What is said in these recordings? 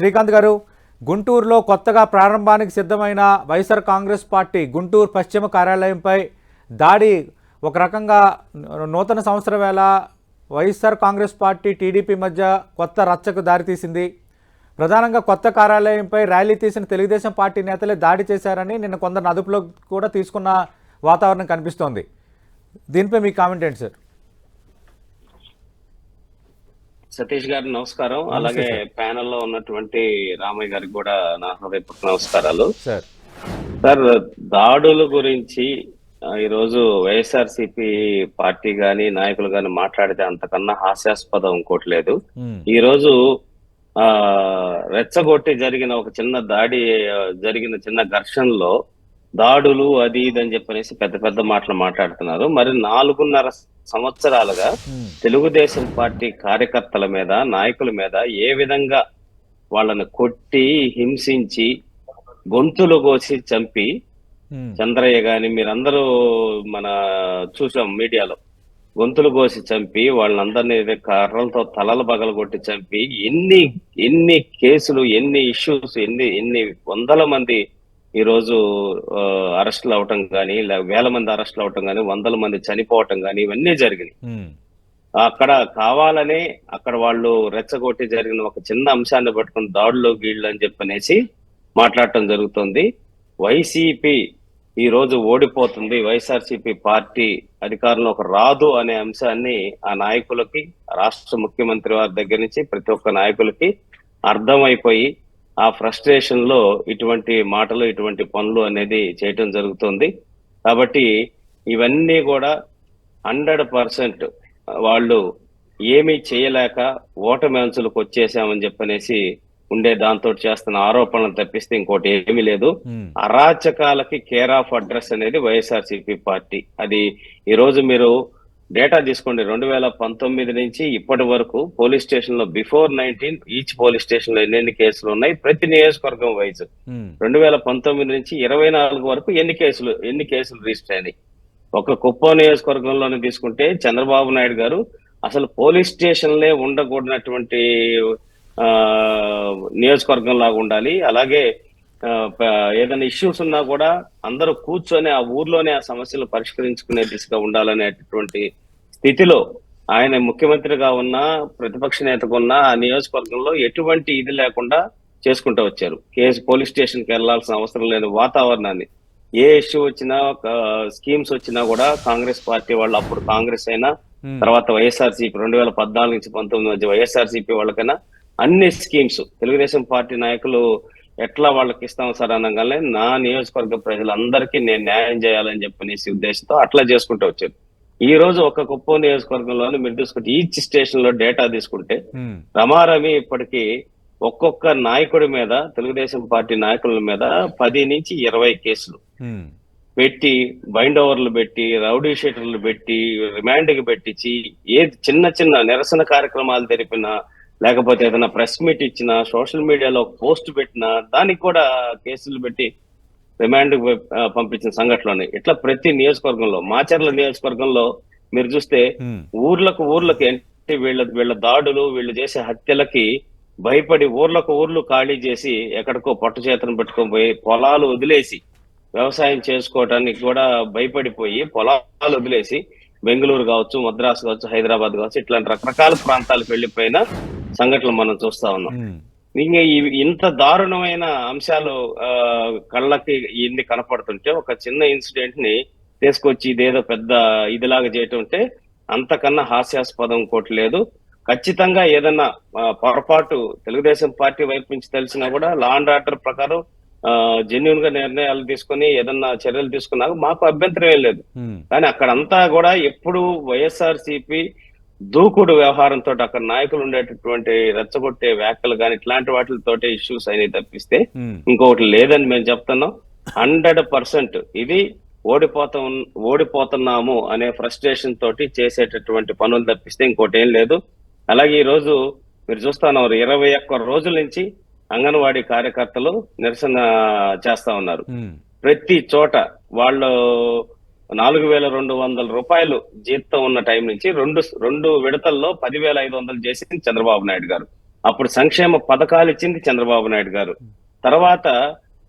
శ్రీకాంత్ గారు, గుంటూరులో కొత్తగా ప్రారంభానికి సిద్ధమైన వైఎస్ఆర్ కాంగ్రెస్ పార్టీ గుంటూరు పశ్చిమ కార్యాలయంపై దాడి ఒక రకంగా నూతన సంవత్సర వేళ వైఎస్ఆర్ కాంగ్రెస్ పార్టీ టీడీపీ మధ్య కొత్త రచ్చకు దారితీసింది. ప్రధానంగా కొత్త కార్యాలయంపై ర్యాలీ తీసిన తెలుగుదేశం పార్టీ నేతలే దాడి చేశారని నిన్న కొందరు అదుపులో కూడా తీసుకున్న వాతావరణం కనిపిస్తోంది. దీనిపై మీ కామెంట్ ఏంటి సార్? సతీష్ గారు నమస్కారం. అలాగే ప్యానెల్లో ఉన్నటువంటి రామయ్య గారికి కూడా నా హృదయపూర్వక నమస్కారాలు. సార్, దాడుల గురించి ఈరోజు వైఎస్ఆర్సీపీ పార్టీ గాని నాయకులు గాని మాట్లాడితే అంతకన్నా హాస్యాస్పదం ఇంకోటి లేదు. ఈ రోజు రెచ్చగొట్టి జరిగిన ఒక చిన్న దాడి, జరిగిన చిన్న ఘర్షణలో దాడులు అది ఇది అని చెప్పనేసి పెద్ద పెద్ద మాటలు మాట్లాడుతున్నారు. మరి 4.5 సంవత్సరాలుగా తెలుగుదేశం పార్టీ కార్యకర్తల మీద, నాయకుల మీద ఏ విధంగా వాళ్ళని కొట్టి హింసించి గొంతులు కోసి చంపి, చంద్రయ్య గాని మీరందరూ మన చూసాం మీడియాలో, గొంతులు కోసి చంపి వాళ్ళందరినీ కర్రలతో తలలు పగలగొట్టి చంపి ఎన్ని కేసులు, ఎన్ని ఇష్యూస్, ఎన్ని వందల మంది ఈ రోజు అరెస్టులు అవటం కానీ, వేల మంది అరెస్టులు అవటం కానీ, వందల మంది చనిపోవటం కానీ ఇవన్నీ జరిగినాయి. అక్కడ కావాలనే అక్కడ వాళ్ళు రెచ్చగొట్టి జరిగిన ఒక చిన్న అంశాన్ని పట్టుకుని దాడులు గీళ్లు అని చెప్పనేసి మాట్లాడటం జరుగుతుంది. వైసీపీ ఈ రోజు ఓడిపోతుంది, వైఎస్ఆర్సీపీ పార్టీ అధికారంలోకి రాదు అనే అంశాన్ని ఆ నాయకులకి, రాష్ట్ర ముఖ్యమంత్రి వారి దగ్గర నుంచి ప్రతి ఒక్క నాయకులకి అర్థమైపోయి ఆ ఫ్రస్ట్రేషన్ లో ఇటువంటి మాటలు, ఇటువంటి పనులు అనేది చేయటం జరుగుతుంది. కాబట్టి ఇవన్నీ కూడా 100% వాళ్ళు ఏమీ చేయలేక ఓటమి అంచులకు వచ్చేసామని చెప్పనేసి ఉండే దాంతో చేస్తున్న ఆరోపణలు తప్పిస్తే ఇంకోటి ఏమీ లేదు. అరాచకాలకి కేర్ ఆఫ్ అడ్రస్ అనేది వైఎస్ఆర్సీపీ పార్టీ. అది ఈ రోజు మీరు డేటా తీసుకోండి. 2019 నుంచి ఇప్పటి వరకు పోలీస్ స్టేషన్ లో బిఫోర్ 19 ఈచ్ పోలీస్ స్టేషన్ లో ఎన్ని కేసులు ఉన్నాయి, ప్రతి నియోజకవర్గం వైజ్ 2019 నుంచి 24 వరకు ఎన్ని కేసులు రిజిస్టర్ అయినాయి. ఒక కుప్పం నియోజకవర్గంలోనే తీసుకుంటే చంద్రబాబు నాయుడు గారు అసలు పోలీస్ స్టేషన్లే ఉండకూడనటువంటి నియోజకవర్గం లాగా ఉండాలి. అలాగే ఏదైనా ఇష్యూస్ ఉన్నా కూడా అందరూ కూర్చొని ఆ ఊర్లోనే ఆ సమస్యలు పరిష్కరించుకునే దిశగా ఉండాలనేటటువంటి స్థితిలో ఆయన ముఖ్యమంత్రిగా ఉన్నా, ప్రతిపక్ష నేతగా ఉన్నా ఆ నియోజకవర్గంలో ఎటువంటి ఇది లేకుండా చేసుకుంటూ వచ్చారు. పోలీస్ స్టేషన్ కి వెళ్లాల్సిన అవసరం లేని వాతావరణాన్ని, ఏ ఇష్యూ వచ్చినా, స్కీమ్స్ వచ్చినా కూడా కాంగ్రెస్ పార్టీ వాళ్ళు, అప్పుడు కాంగ్రెస్ అయినా తర్వాత వైఎస్ఆర్సీపీ 2014 నుంచి 19 మధ్య వైఎస్ఆర్సీపీ వాళ్ళకైనా అన్ని స్కీమ్స్ తెలుగుదేశం పార్టీ నాయకులు ఎట్లా వాళ్ళకి ఇస్తాం సార్ అనగానే నా నియోజకవర్గ ప్రజలందరికీ నేను న్యాయం చేయాలని చెప్పనేసి ఉద్దేశంతో అట్లా చేసుకుంటూ వచ్చారు. ఈ రోజు ఒక కుప్పం నియోజకవర్గంలోనే మీరు చూసుకుంటే ఈచ్ స్టేషన్ లో డేటా తీసుకుంటే రమారమి ఇప్పటికీ ఒక్కొక్క నాయకుడి మీద, తెలుగుదేశం పార్టీ నాయకుల మీద 10 నుంచి 20 కేసులు పెట్టి, బైండ్ ఓవర్లు పెట్టి, రౌడీ షీటర్లు పెట్టి, రిమాండ్కి పెట్టించి, ఏది చిన్న నిరసన కార్యక్రమాలు జరిపినా, లేకపోతే ఏదైనా ప్రెస్ మీట్ ఇచ్చినా, సోషల్ మీడియాలో పోస్ట్ పెట్టినా దానికి కూడా కేసులు పెట్టి రిమాండ్ పంపించిన సంఘటనలు ఉన్నాయి. ఇట్లా ప్రతి నియోజకవర్గంలో, మాచర్ల నియోజకవర్గంలో మీరు చూస్తే ఊర్లకు అంటే వీళ్ళ దాడులు, వీళ్ళు చేసే హత్యలకి భయపడి ఊర్లు ఖాళీ చేసి ఎక్కడికో పట్టు చేతను పెట్టుకొని పోయి పొలాలు వదిలేసి, వ్యవసాయం చేసుకోవడానికి కూడా భయపడిపోయి పొలాలు వదిలేసి బెంగళూరు కావచ్చు, మద్రాసు కావచ్చు, హైదరాబాద్ కావచ్చు, ఇట్లాంటి రకరకాల ప్రాంతాలకు వెళ్లిపోయిన సంఘటనలు మనం చూస్తా ఉన్నాం. ఇంకా ఇంత దారుణమైన అంశాలు కళ్ళకి ఇన్ని కనపడుతుంటే ఒక చిన్న ఇన్సిడెంట్ ని తీసుకొచ్చి ఇదేదో పెద్ద ఇదిలాగా చేయటంటే అంతకన్నా హాస్యాస్పదం ఇంకోటి లేదు. ఖచ్చితంగా ఏదన్నా పొరపాటు తెలుగుదేశం పార్టీ వైపు నుంచి తెలిసినా కూడా లా అండ్ ఆర్డర్ ప్రకారం జెన్యున్ గా నిర్ణయాలు తీసుకుని ఏదన్నా చర్యలు తీసుకున్నా మాకు అభ్యంతరం ఏం లేదు. కానీ అక్కడంతా కూడా ఎప్పుడు వైఎస్ఆర్సీపీ దూకుడు వ్యవహారంతో అక్కడ నాయకులు ఉండేటటువంటి రెచ్చగొట్టే వ్యాఖ్యలు కానీ ఇట్లాంటి వాటితోటే ఇష్యూస్ అయినాయి తప్పిస్తే ఇంకొకటి లేదని మేము చెప్తున్నాం. 100% ఇది ఓడిపోతున్నాము అనే ఫ్రస్ట్రేషన్ తోటి చేసేటటువంటి పనులు తప్పిస్తే ఇంకోటి ఏం లేదు. అలాగే ఈ రోజు మీరు చూస్తున్నారు 21 రోజుల నుంచి అంగన్వాడీ కార్యకర్తలు నిరసన చేస్తా ఉన్నారు. ప్రతి చోట వాళ్ళు 4,200 రూపాయలు జీతం ఉన్న టైం నుంచి రెండు విడతల్లో 10,500 చేసింది చంద్రబాబు నాయుడు గారు. అప్పుడు సంక్షేమ పథకాలు ఇచ్చింది చంద్రబాబు నాయుడు గారు. తర్వాత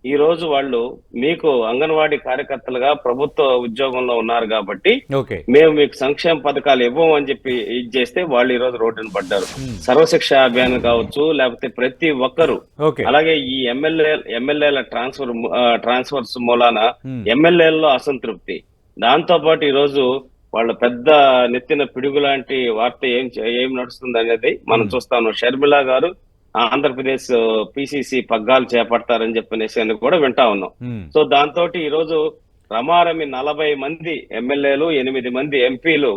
ఈ రోజు వాళ్ళు మీకు అంగన్వాడీ కార్యకర్తలుగా ప్రభుత్వ ఉద్యోగంలో ఉన్నారు కాబట్టి ఓకే మేము మీకు సంక్షేమ పథకాలు ఇవ్వము అని చెప్పి ఇది చేస్తే వాళ్ళు ఈ రోజు రోడ్డున పడ్డారు. సర్వశిక్ష అభియాన్ కావచ్చు, లేకపోతే ప్రతి ఒక్కరు, ఓకే అలాగే ఈ ఎమ్మెల్యేల ట్రాన్స్ఫర్స్ మూలాన ఎమ్మెల్యేలలో అసంతృప్తి, దాంతో పాటు ఈ రోజు వాళ్ళ పెద్ద నెత్తిన పిడుగు లాంటి వార్త ఏం నడుస్తుంది అనేది మనం చూస్తా ఉన్నాం. షర్మిల గారు ఆంధ్రప్రదేశ్ పిసిసి పగ్గాలు చేపడతారని చెప్పనేసి అని కూడా వింటా ఉన్నాం. సో దాంతో ఈ రోజు రమారమి 40 మంది ఎమ్మెల్యేలు, 8 మంది ఎంపీలు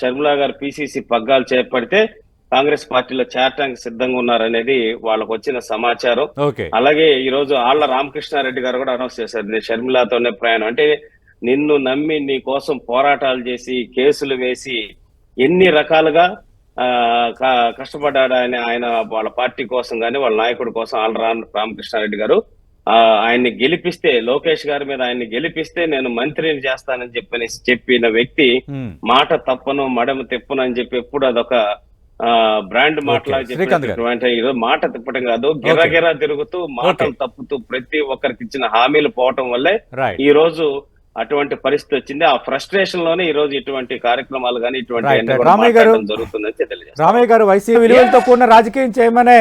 షర్మిల గారు పిసిసి పగ్గాలు చేపడితే కాంగ్రెస్ పార్టీలో చేరటానికి సిద్ధంగా ఉన్నారనేది వాళ్ళకు వచ్చిన సమాచారం. అలాగే ఈ రోజు ఆళ్ల రామకృష్ణారెడ్డి గారు కూడా అనౌన్స్ చేశారు, నేను షర్మిలతోనే ప్రయాణం. అంటే నిన్ను నమ్మి నీ కోసం పోరాటాలు చేసి కేసులు వేసి ఎన్ని రకాలుగా కష్టపడ్డాడు ఆయన వాళ్ళ పార్టీ కోసం కానీ వాళ్ళ నాయకుడి కోసం ఆళ్ల రామకృష్ణారెడ్డి గారు. ఆయన్ని గెలిపిస్తే, లోకేష్ గారి మీద ఆయన్ని గెలిపిస్తే నేను మంత్రిని చేస్తానని చెప్పిన వ్యక్తి మాట తప్పను మడమ తిప్పను అని చెప్పి ఎప్పుడు అదొక బ్రాండ్ మాటలాగా చెప్పినటువంటి ఈరోజు మాట తిప్పడం కాదు, గిరగిరా తిరుగుతూ మాటలు తప్పుతూ ప్రతి ఒక్కరికి ఇచ్చిన హామీలు పోవటం వల్లే ఈ రోజు అటువంటి పరిస్థితి వచ్చింది. ఆ ఫ్రస్ట్రేషన్ లోనే ఈ రోజు ఇటువంటి కార్యక్రమాలు కానీ ఇటువంటి జరుగుతుందని తెలియజేస్తారు. రామయ్య గారు, వైసీపీ విలువలతో కూడిన రాజకీయం చేయమనే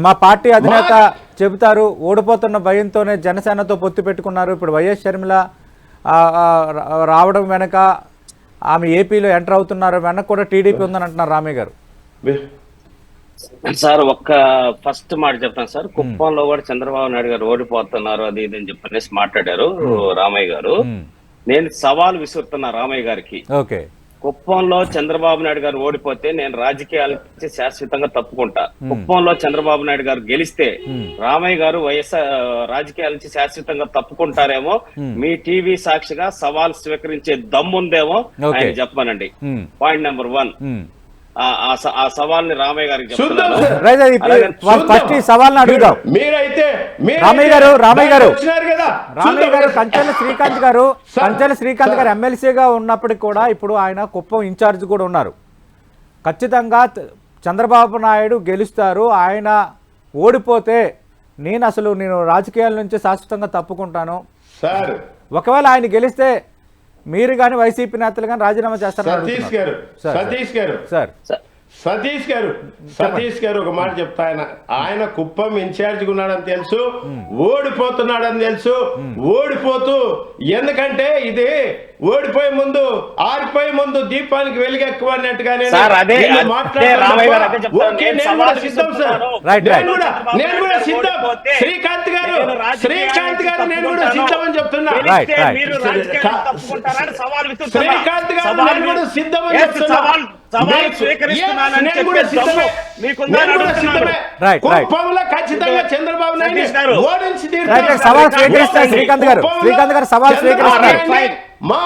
మా పార్టీ అధినేత చెబుతారు. ఓడిపోతున్న భయంతోనే జనసేనతో పొత్తు పెట్టుకున్నారు. ఇప్పుడు వైఎస్ షర్మిల రావడం వెనక ఆమె ఏపీలో ఎంటర్ అవుతున్నారు, వెనక కూడా టీడీపీ ఉందని అంటున్నారు రామయ్య గారు. సార్ ఒక్క ఫస్ట్ మాట చెప్తాను సార్, కుప్పంలో కూడా చంద్రబాబు నాయుడు గారు ఓడిపోతున్నారు అది ఇది అని చెప్పనేసి మాట్లాడారు రామయ్య గారు. నేను సవాల్ విసురుతున్నా రామయ్య గారికి. కుప్పంలో చంద్రబాబు నాయుడు గారు ఓడిపోతే నేను రాజకీయాల నుంచి శాశ్వతంగా తప్పుకుంటా. కుప్పంలో చంద్రబాబు నాయుడు గారు గెలిస్తే రామయ్య గారు రాజకీయాల నుంచి శాశ్వతంగా తప్పుకుంటారేమో, మీ టీవీ సాక్షిగా సవాల్ స్వీకరించే దమ్ముందేమో ఆయన చెప్పమనండి. పాయింట్ నెంబర్ 1, ఆ సవాల్ని రామయ్య గారికి కంచెల శ్రీకాంత్ గారు ఎమ్మెల్సీగా ఉన్నప్పటికీ కూడా ఇప్పుడు ఆయన కుప్పం ఇన్ఛార్జ్ కూడా ఉన్నారు. ఖచ్చితంగా చంద్రబాబు నాయుడు గెలుస్తారు, ఆయన ఓడిపోతే నేను రాజకీయాల నుంచి శాశ్వతంగా తప్పుకుంటాను. ఒకవేళ ఆయన గెలిస్తే మీరు కానీ వైసీపీ నేతలు కానీ రాజీనామా చేస్తారు. సతీష్ గారు ఒక మాట చెప్తా, ఆయన కుప్పం ఇన్ఛార్జిగా ఉన్నాడని తెలుసు, ఓడిపోతున్నాడని తెలుసు. ఓడిపోతూ, ఎందుకంటే ఇది ఓడిపోయే ముందు ఆరిపోయే ముందు దీపానికి వెలుగెక్కువ అన్నట్టుగానే శ్రీకాంత్ గారు నేను కూడా సిద్ధమని చెప్తున్నా. శ్రీకాంత్ గారు నేను కూడా సిద్ధమని చెప్తున్నా. కుప్పంలో ఖచ్చితంగా చంద్రబాబు నాయుడు ఓడించి శ్రీకాంత్ గారు సవాల్ స్వీకరిస్తారు. మా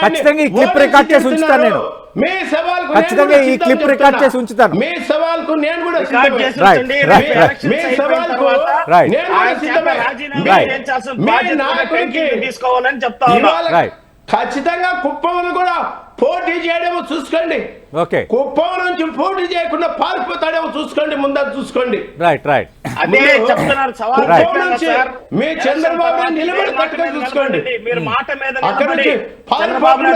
ఖచ్చితంగా ఈ క్లిప్ రికార్డ్ చేసి ఉంచుతాను. నేను ఖచ్చితంగా ఈ క్లిప్ రికార్డ్ చేసి ఉంచుతాను. మీ సవాల్కు నేను కూడా తీసుకోవాలని చెప్తా ఉన్నా. ఖచ్చితంగా కుప్పంలో కూడా పోటీ చేయడమో చూసుకోండి. కుప్పం నుంచి పోటీ చేయకుండా పారిపోతాడేమో చూసుకోండి, ముందర చూసుకోండి. అదే చెప్తున్నారు. మీ చంద్రబాబు నిలబడి పట్టుకొని చూసుకోండి. మీరు మాట మీద అక్కడ నుంచి పారిపోకుండా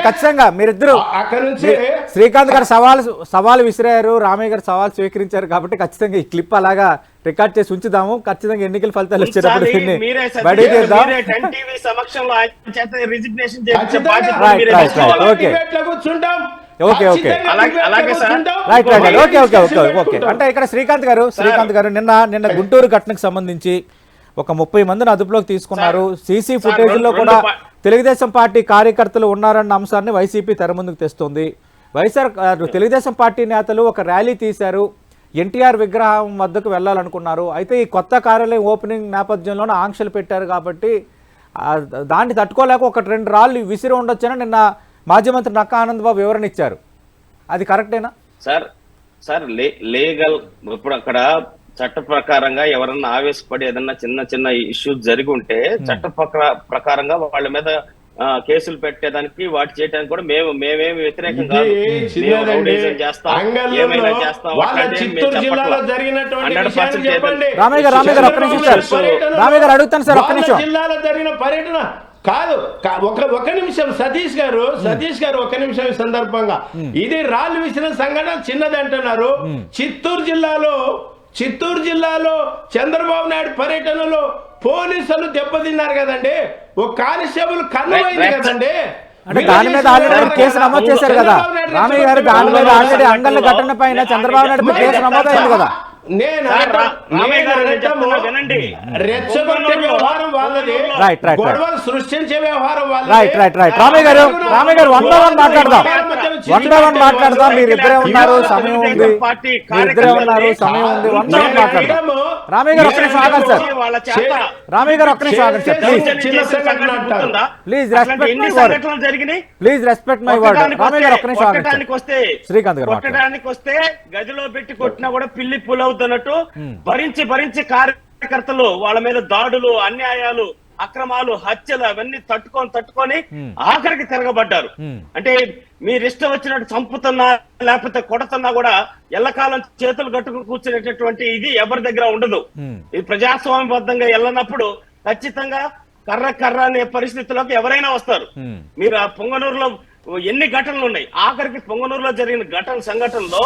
ఖచ్చితంగా మీరిద్దరు శ్రీకాంత్ గారు సవాల్ విసిరారు, రామయ్య గారు సవాల్ స్వీకరించారు కాబట్టి ఖచ్చితంగా ఈ క్లిప్ అలాగా రికార్డ్ చేసి ఉంచుదాము. ఖచ్చితంగా ఎన్నికల ఫలితాలు వచ్చేటప్పుడు అంటే ఇక్కడ శ్రీకాంత్ గారు నిన్న గుంటూరు ఘటనకు సంబంధించి ఒక 30 మందిని అదుపులోకి తీసుకున్నారు. సీసీ ఫుటేజ్లో కూడా తెలుగుదేశం పార్టీ కార్యకర్తలు ఉన్నారన్న అంశాన్ని వైసీపీ తెర ముందుకు తెస్తుంది. తెలుగుదేశం పార్టీ నేతలు ఒక ర్యాలీ తీశారు, ఎన్టీఆర్ విగ్రహం వద్దకు వెళ్ళాలనుకున్నారు. అయితే ఈ కొత్త కార్యాలయం ఓపెనింగ్ నేపథ్యంలోనే ఆంక్షలు పెట్టారు కాబట్టి దాన్ని తట్టుకోలేక 1-2 రాళ్ళు విసిరి ఉండొచ్చని నిన్న మాజీ మంత్రి నక్కా ఆనందబాబు వివరణ ఇచ్చారు. అది కరెక్టేనా సార్? లీగల్ ఇప్పుడు అక్కడ చట్ట ప్రకారంగా ఎవరన్నా ఆవేశపడి ఏదన్నా చిన్న చిన్న ఇష్యూస్ జరిగి ఉంటే చట్ట ప్రకారంగా వాళ్ళ మీద కేసులు పెట్టేదానికి వాటి చేయడానికి కూడా మేమేమి వ్యతిరేకం కాదు. జిల్లాలో జరిగిన పర్యటన కాదు. ఒక నిమిషం సతీష్ గారు ఒక నిమిషం ఈ సందర్భంగా, ఇది రాళ్ళు విసిన సంఘటన చిన్నది అంటున్నారు. చిత్తూరు జిల్లాలో చంద్రబాబు నాయుడు పర్యటనలో పోలీసులు దెబ్బతిన్నారు కదండి, ఒక కానిస్టేబుల్ కన్నుపోయింది కదండి. అంటే దాని మీద ఆల్రెడీ కేసు నమోదు చేశారు కదా రామయ్య గారు, దాని మీద ఆల్రెడీ అంగళ్ళ ఘటన పైన చంద్రబాబు నాయుడు కేసు నమోదు అయింది కదా. రెచ్చగొట్టే వ్యవహారం వాళ్ళది, గొడవలు సృష్టించే వ్యవహారం రైట్. రామయ్య గారు 1 మాట్లాడదాం. మీరిద్దరే ఉన్నారు, సమయం ఉంది. మాట్లాడదాం. రామయ్య గారు ఒక్క నిమిషం ఆగండి సార్. రామయ్య గారు ఒక్క నిమిషం ఆగండి sir please. Please respect my word. Ramayya garu ఒక్క నిమిషం ఆగండి. శ్రీకాంత్ గారు వస్తే గదిలో పెట్టి కొట్టినా కూడా పిల్లి పులవుతున్నట్టు భరించి కార్యకర్తలు వాళ్ళ మీద దాడులు, అన్యాయాలు, అక్రమాలు, హత్యలు అవన్నీ తట్టుకొని ఆఖరికి తిరగబడ్డారు. అంటే మీరు ఇష్టం వచ్చినట్టు చంపుతున్నా లేకపోతే కొడుతున్నా కూడా ఎల్లకాలం చేతులు కట్టుకుని కూర్చునేటటువంటి ఇది ఎవరి దగ్గర ఉండదు. ఇది ప్రజాస్వామ్యబద్ధంగా వెళ్ళనప్పుడు ఖచ్చితంగా కర్ర అనే పరిస్థితుల్లోకి ఎవరైనా వస్తారు. మీరు ఆ పొంగనూరులో ఎన్ని ఘటనలు ఉన్నాయి, ఆఖరికి పొంగనూరులో జరిగిన సంఘటనలో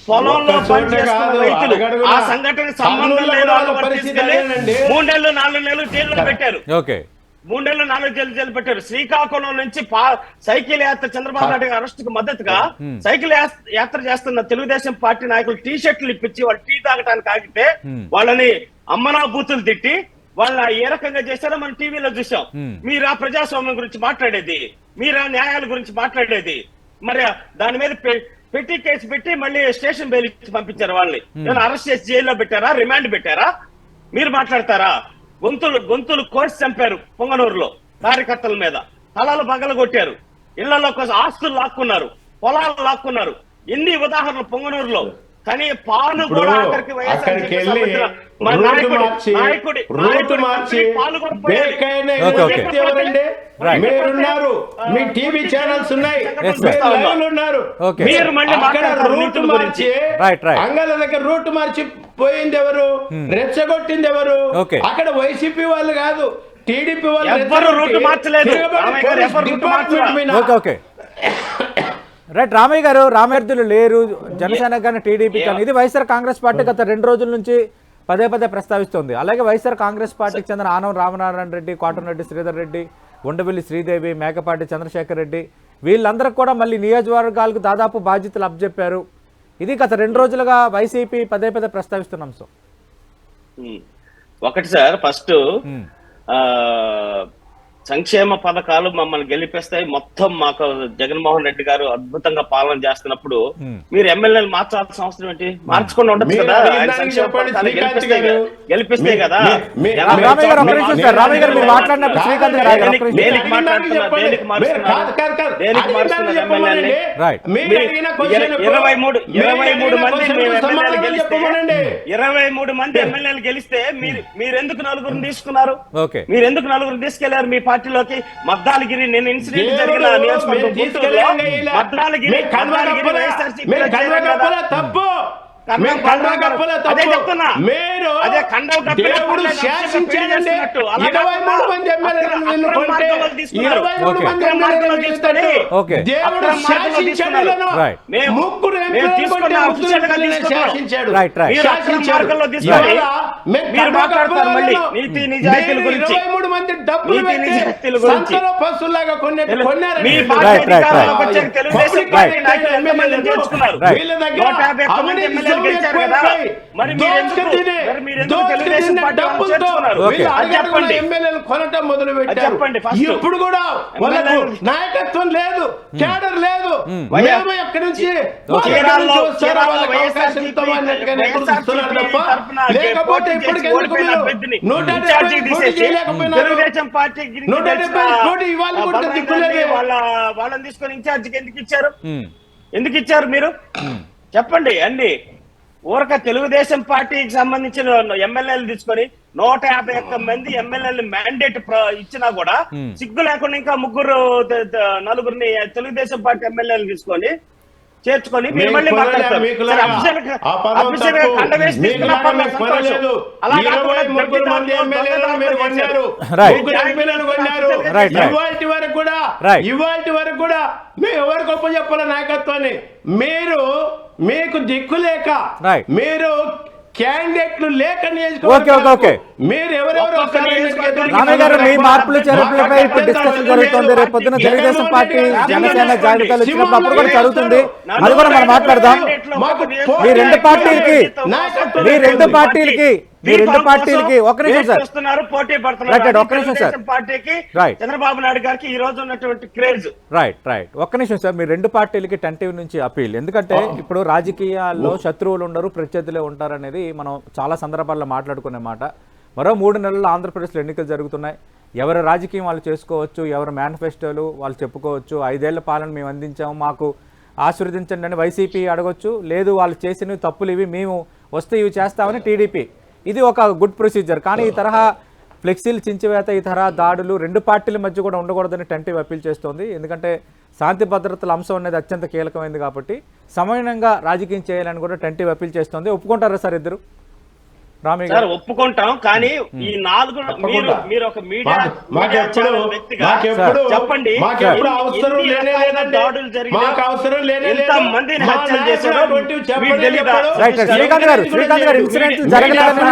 పొలంలో పనిచేస్తున్న రైతులు ఆ సంఘటనకు సంబంధం లేదు 3 నెలలు 4 నెలలు జైల్లో పెట్టారు. 3 నెలలు 4 జైలు పెట్టారు. శ్రీకాకుళం నుంచి సైకిల్ యాత్ర చంద్రబాబు నాయుడు అరెస్ట్ కు మద్దతుగా సైకిల్ యాత్ర చేస్తున్న తెలుగుదేశం పార్టీ నాయకులు టీ షర్ట్లు ఇప్పించి వాళ్ళు టీ తాగటానికి ఆగితే వాళ్ళని అమ్మనా బూతులు తిట్టి వాళ్ళ ఏ రకంగా చేశారో మనం టీవీలో చూసాం. మీరు ఆ ప్రజాస్వామ్యం గురించి మాట్లాడేది, మీరు ఆ న్యాయాల గురించి మాట్లాడేది, మరి దాని మీద పెట్టి కేసు పెట్టి మళ్ళీ స్టేషన్ బెయిల్ ఇచ్చి పంపించారు. వాళ్ళని అరెస్ట్ చేసి జైల్లో పెట్టారా, రిమాండ్ పెట్టారా? మీరు మాట్లాడతారా? గొంతులు కోసి చంపారు పొంగనూరులో కార్యకర్తల మీద, తలాలు పగల కొట్టారు, ఇళ్లలో ఆస్తులు లాక్కున్నారు, పొలాలు లాక్కున్నారు. ఎన్ని ఉదాహరణలు పొంగనూరులో. కానీ పాలు కూడా అక్కడికి వెళ్ళి మీరున్నారు, మీ టీవీ ఛానల్స్ ఉన్నాయి, ఉన్నారు, రూట్ మార్చి అంగళ దగ్గర రూట్ మార్చి పోయింది ఎవరు, రెచ్చగొట్టింది ఎవరు? అక్కడ వైసీపీ వాళ్ళు కాదు, టీడీపీ వాళ్ళు. రైట్. రామయ్య గారు, రామేర్దులు లేరు జనసేన కానీ టీడీపీ కానీ, ఇది వైఎస్ఆర్ కాంగ్రెస్ పార్టీ గత 2 రోజుల నుంచి పదే ప్రస్తావిస్తోంది. అలాగే వైఎస్ఆర్ కాంగ్రెస్ పార్టీకి చెందిన ఆనం రామనారాయణ రెడ్డి, కోటంరెడ్డి శ్రీధర్ రెడ్డి, ఉండవెల్లి శ్రీదేవి, మేకపాటి చంద్రశేఖర్ రెడ్డి వీళ్ళందరికీ కూడా మళ్ళీ నియోజకవర్గాలకు దాదాపు బాధ్యతలు అప్పచెప్పారు. ఇది గత 2 రోజులుగా వైసీపీ పదే ప్రస్తావిస్తున్న అంశం. ఒకటి సార్, ఫస్ట్ సంక్షేమ పథకాలు మమ్మల్ని గెలిపిస్తాయి, మొత్తం మాకు జగన్మోహన్ రెడ్డి గారు అద్భుతంగా పాలన చేస్తున్నప్పుడు మీరు ఎమ్మెల్యేలు మార్చాల్సిన అవసరం ఏంటి? మార్చుకుని ఉండదు కదా. ఆయన సంక్షేమ పథకాలు గెలిపిస్తే కదా. దేనికి మారుస్తున్నారు 23 మంది ఎమ్మెల్యేలు గెలిస్తే మీరెందుకు 4 తీసుకున్నారు? మీరెందుకు 4 తీసుకెళ్లారు మీ పార్టీలోకి? మద్దాలగిరి నేను ఇన్సిడెంట్ జరిగిన మద్దాలగిరి తప్పు దేవుడు శాసించాడండి. 23 మంది దేవుడు శాసించాడు. 3 శాసించాడు. 23 మంది డబ్బులు సంతలో పశువులాగా కొన్నారు. వీళ్ళ దగ్గర కొనటం మొదలు పెట్టారు. ఇప్పుడు కూడా వాళ్ళకు నాయకత్వం లేదు, కేడర్ లేదు. మేము ఎక్కడి నుంచి లేకపోతే ఇప్పటికి వాళ్ళని తీసుకొని ఇన్ఛార్జికి ఎందుకు ఇచ్చారు? మీరు చెప్పండి. అన్ని ఊరక తెలుగుదేశం పార్టీకి సంబంధించిన ఎమ్మెల్యేలు తీసుకొని 151 మంది ఎమ్మెల్యేలు మ్యాండేట్ ఇచ్చినా కూడా సిగ్గు లేకుండా ఇంకా నలుగురిని తెలుగుదేశం పార్టీ ఎమ్మెల్యేలు తీసుకొని చేర్చుకొని మీరు మళ్ళీ మాట్లాడతారు. ఇవాటి వరకు కూడా మేము ఎవరు గొప్ప చెప్పాల నాయకత్వాన్ని మీకు దిక్కు లేక మీరు క్యాండిడేట్లు లేక మీరు ఎవరెవరు మీ మార్పులు చేర్పులపై ఇప్పుడు డిస్కషన్ జరుగుతుంది. రేపు పొద్దున తెలుగుదేశం పార్టీ జనసేన జాబితాలు వచ్చినప్పుడు అప్పుడు కూడా జరుగుతుంది, అది కూడా మనం మాట్లాడదాం. మీ రెండు పార్టీలకి ఒక నిమిషం సార్, పోటీ పడుతున్నారు పార్టీకి చంద్రబాబు నాయుడు గారికి ఈ రోజు ఉన్నటువంటి క్రేజ్. రైట్ ఒక్క నిమిషం సార్, మీ రెండు పార్టీలకి టెంటివ్ నుంచి అపీల్. ఎందుకంటే ఇప్పుడు రాజకీయాల్లో శత్రువులు ఉండరు, ప్రత్యర్థులే ఉంటారు అనేది మనం చాలా సందర్భాల్లో మాట్లాడుకునే మాట. మరో 3 నెలల్లో ఆంధ్రప్రదేశ్లో ఎన్నికలు జరుగుతున్నాయి. ఎవరి రాజకీయం వాళ్ళు చేసుకోవచ్చు, ఎవరి మేనిఫెస్టోలు వాళ్ళు చెప్పుకోవచ్చు. 5 ఏళ్ల పాలన మేము అందించాము, మాకు ఆశీర్వదించండి అని వైసీపీ అడగొచ్చు. లేదు వాళ్ళు చేసినవి తప్పులు ఇవి, మేము వస్తే ఇవి చేస్తామని టీడీపీ. ఇది ఒక గుడ్ ప్రొసీజర్. కానీ ఈ తరహా ఫ్లెక్సీలు చించివేత, ఈ తరహా దాడులు రెండు పార్టీల మధ్య కూడా ఉండకూడదని టెంటివ్ అప్పీల్ చేస్తోంది. ఎందుకంటే శాంతి భద్రతల అంశం అనేది అత్యంత కీలకమైంది కాబట్టి సమన్వయంగా రాజకీయం చేయాలని కూడా టెంటివ్ అప్పీల్ చేస్తోంది. ఒప్పుకుంటారా సార్ ఇద్దరు? సార్ ఒప్పుకుంటాం, కానీ ఈ 4 మీరు ఒక మీడియా వ్యక్తిగా చెప్పండి, దాడులు జరిగిన మందిని హత్యలు చేశారు. శ్రీకాంత్ గారు ఇన్సిడెంట్ జరగలేదని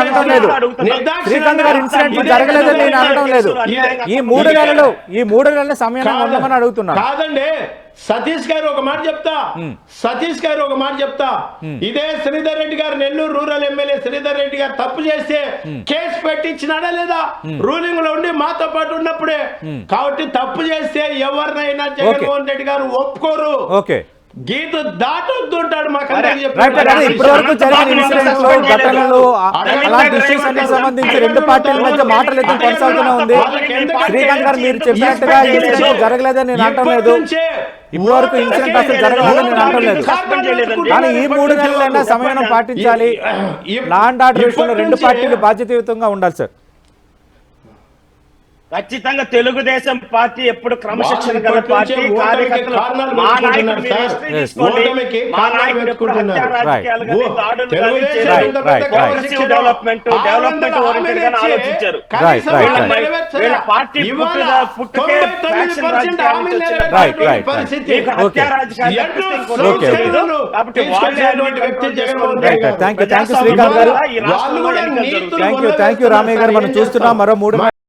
నేను అనడం లేదు. ఈ 3 నెలల సమయం ఉండమని అడుగుతున్నా. కాదండి, సతీష్ గారు ఒక మాట చెప్తా. ఇదే శ్రీధర్ రెడ్డి గారు, నెల్లూరు రూరల్ ఎమ్మెల్యే శ్రీధర్ రెడ్డి గారు తప్పు చేస్తే కేసు పెట్టించినాడా లేదా? రూలింగ్ లో ఉండి మాతో పాటు ఉన్నప్పుడే. కాబట్టి తప్పు చేస్తే ఎవరినైనా జగన్మోహన్ రెడ్డి గారు ఒప్పుకోరు. గీత దాటొద్దు అంటాడు. ఇప్పటి వరకు జరిగిన ఇన్సిడెంట్స్ ఘటనలు అలాంటి ఇష్యూస్ అన్నిటికి సంబంధించి రెండు పార్టీల మధ్య మాటలు ఎదురు కొనసాగుతూనే ఉంది. శ్రీకాంత్ గారు మీరు చెప్పినట్టుగా ఇన్సిడెంట్ జరగలేదని నేను అనటం లేదు. ఇప్పటి వరకు ఇన్సిడెంట్ అసలు జరగలేదని నేను అనటం లేదు. కానీ ఈ 3 నెలలైనా సమయం పాటించాలి. లా అండ్ ఆర్డర్ విషయంలో రెండు పార్టీలు బాధ్యతాయుతంగా ఉండాలి సార్. ఖచ్చితంగా తెలుగుదేశం పార్టీ ఎప్పుడు క్రమశిక్షణ గల పార్టీ. కార్యకర్తలు మా నాయకుడు డెవలప్మెంట్ ఓరియంటెడ్ గా ఆలోచించారు. పార్టీ పుట్టుకే హత్యా రాజకీయాలు కాబట్టి థ్యాంక్ యూ శ్రీకాంత్ గారు, థ్యాంక్ యూ రామయ్య గారు. మనం చూస్తున్నాం మరో 3